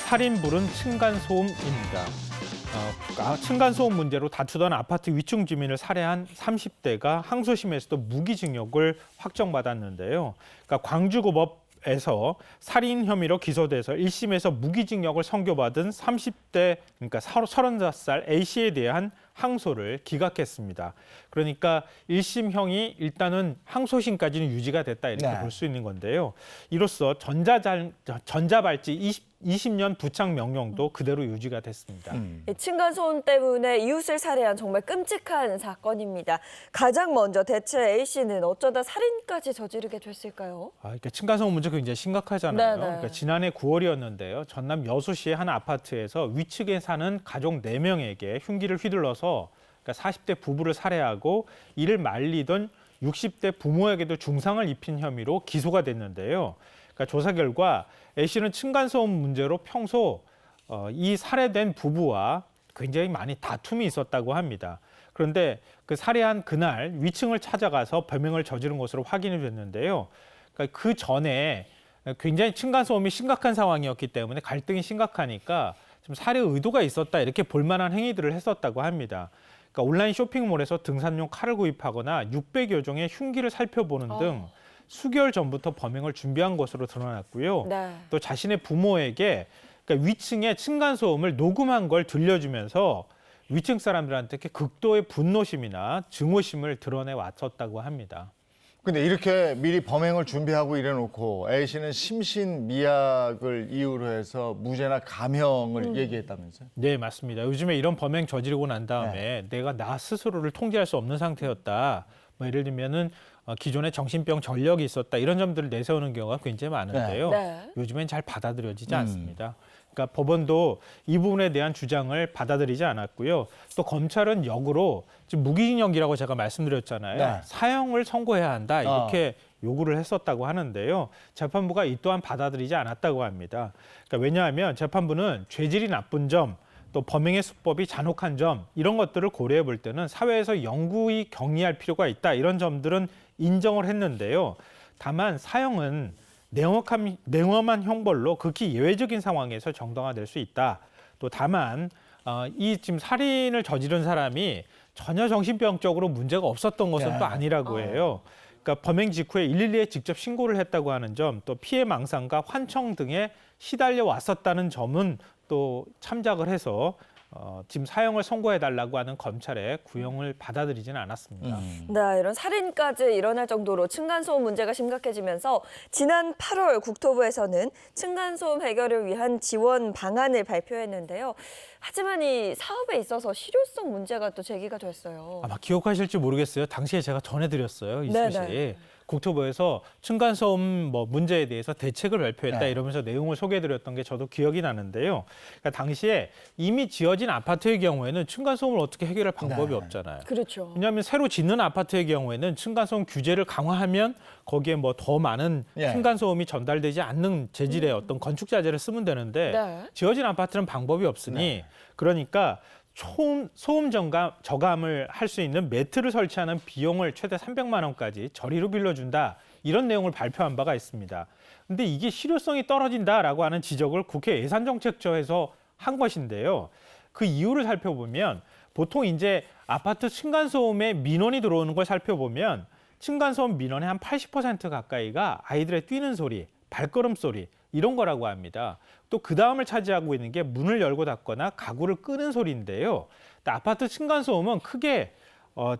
살인 불은 층간소음입니다. 층간소음 문제로 다투던 아파트 위층 주민을 살해한 30대가 항소심에서도 무기징역을 확정받았는데요. 그러니까 광주고법에서 살인 혐의로 기소돼서 1심에서 무기징역을 선고받은 30대, 그러니까 35살 A씨에 대한 항소를 기각했습니다. 그러니까 1심형이 일단은 항소심까지는 유지가 됐다 이렇게 볼 수 있는 건데요. 이로써 전자발찌 20년 부착 명령도 그대로 유지가 됐습니다. 층간소음 때문에 이웃을 살해한 정말 끔찍한 사건입니다. 가장 먼저 대체 A씨는 어쩌다 살인까지 저지르게 됐을까요? 그러니까 층간소음 문제 굉장히 심각하잖아요. 네네. 그러니까 지난해 9월이었는데요. 전남 여수시의 한 아파트에서 위층에 사는 가족 4명에게 흉기를 휘둘러서 그러니까 40대 부부를 살해하고 이를 말리던 60대 부모에게도 중상을 입힌 혐의로 기소가 됐는데요. 그러니까 조사 결과 A씨는 층간소음 문제로 평소 이 살해된 부부와 굉장히 많이 다툼이 있었다고 합니다. 그런데 그 살해한 그날 위층을 찾아가서 범행을 저지른 것으로 확인이 됐는데요. 그러니까 그 전에 굉장히 층간소음이 심각한 상황이었기 때문에 갈등이 심각하니까 좀 살해 의도가 있었다 이렇게 볼 만한 행위들을 했었다고 합니다. 그러니까 온라인 쇼핑몰에서 등산용 칼을 구입하거나 600여 종의 흉기를 살펴보는 등 수개월 전부터 범행을 준비한 것으로 드러났고요. 네. 또 자신의 부모에게 그러니까 위층에 층간소음을 녹음한 걸 들려주면서 위층 사람들한테 극도의 분노심이나 증오심을 드러내 왔었다고 합니다. 근데 이렇게 미리 범행을 준비하고 이래놓고 A씨는 심신미약을 이유로 해서 무죄나 감형을 얘기했다면서요? 네, 맞습니다. 요즘에 이런 범행 저지르고 난 다음에 내가 나 스스로를 통제할 수 없는 상태였다. 뭐 예를 들면은 기존에 정신병 전력이 있었다. 이런 점들을 내세우는 경우가 굉장히 많은데요. 네. 요즘엔 잘 받아들여지지 않습니다. 그러니까 법원도 이 부분에 대한 주장을 받아들이지 않았고요. 또 검찰은 역으로 지금 무기징역이라고 제가 말씀드렸잖아요. 네. 사형을 선고해야 한다 이렇게 요구를 했었다고 하는데요. 재판부가 이 또한 받아들이지 않았다고 합니다. 그러니까 왜냐하면 재판부는 죄질이 나쁜 점, 또 범행의 수법이 잔혹한 점 이런 것들을 고려해 볼 때는 사회에서 영구히 격리할 필요가 있다 이런 점들은 인정을 했는데요. 다만 사형은 냉엄한 형벌로 극히 예외적인 상황에서 정당화될 수 있다. 또 다만 이 지금 살인을 저지른 사람이 전혀 정신병적으로 문제가 없었던 것은 또 아니라고 해요. 그러니까 범행 직후에 112에 직접 신고를 했다고 하는 점, 또 피해 망상과 환청 등에 시달려 왔었다는 점은 또 참작을 해서 지금 사형을 선고해달라고 하는 검찰의 구형을 받아들이지는 않았습니다. 네, 이런 살인까지 일어날 정도로 층간소음 문제가 심각해지면서 지난 8월 국토부에서는 층간소음 해결을 위한 지원 방안을 발표했는데요. 하지만 이 사업에 있어서 실효성 문제가 또 제기가 됐어요. 아마 기억하실지 모르겠어요. 당시에 제가 전해드렸어요. 이 소식. 네네. 국토부에서 층간소음 문제에 대해서 대책을 발표했다 네. 이러면서 내용을 소개해드렸던 게 저도 기억이 나는데요. 그러니까 당시에 이미 지어진 아파트의 경우에는 층간소음을 어떻게 해결할 방법이 없잖아요. 그렇죠. 왜냐하면 새로 짓는 아파트의 경우에는 층간소음 규제를 강화하면 거기에 뭐 더 많은 층간소음이 전달되지 않는 재질의 어떤 건축 자재를 쓰면 되는데 네. 지어진 아파트는 방법이 없으니 그러니까 소음 저감을 할 수 있는 매트를 설치하는 비용을 최대 300만 원까지 저리로 빌려준다. 이런 내용을 발표한 바가 있습니다. 근데 이게 실효성이 떨어진다라고 하는 지적을 국회 예산정책처에서 한 것인데요. 그 이유를 살펴보면 보통 이제 아파트 층간소음에 민원이 들어오는 걸 살펴보면 층간소음 민원의 한 80% 가까이가 아이들의 뛰는 소리, 발걸음 소리 이런 거라고 합니다. 또 그 다음을 차지하고 있는 게 문을 열고 닫거나 가구를 끄는 소리인데요. 아파트 층간소음은 크게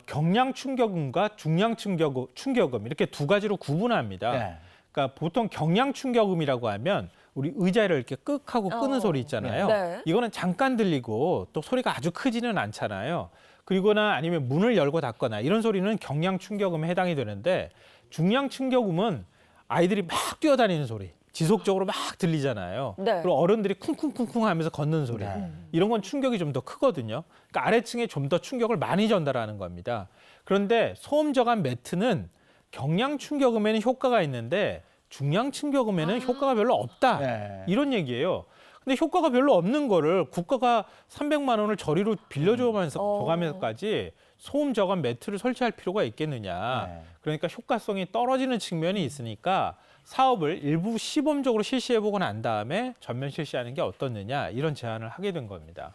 경량 충격음과 중량 충격음 이렇게 두 가지로 구분합니다. 그러니까 보통 경량 충격음이라고 하면 우리 의자를 이렇게 끄 하고 끄는 소리 있잖아요. 네. 이거는 잠깐 들리고 또 소리가 아주 크지는 않잖아요. 그리고나 아니면 문을 열고 닫거나 이런 소리는 경량 충격음에 해당이 되는데 중량 충격음은 아이들이 막 뛰어다니는 소리. 지속적으로 막 들리잖아요. 네. 그리고 어른들이 쿵쿵쿵쿵 하면서 걷는 소리. 이런 건 충격이 좀 더 크거든요. 그러니까 아래층에 좀 더 충격을 많이 전달하는 겁니다. 그런데 소음 저감 매트는 경량 충격음에는 효과가 있는데 중량 충격음에는 효과가 별로 없다. 이런 얘기예요. 근데 효과가 별로 없는 거를 국가가 300만 원을 저리로 빌려줘가면서까지 소음 저감 매트를 설치할 필요가 있겠느냐. 그러니까 효과성이 떨어지는 측면이 있으니까 사업을 일부 시범적으로 실시해보고 난 다음에 전면 실시하는 게 어떻느냐 이런 제안을 하게 된 겁니다.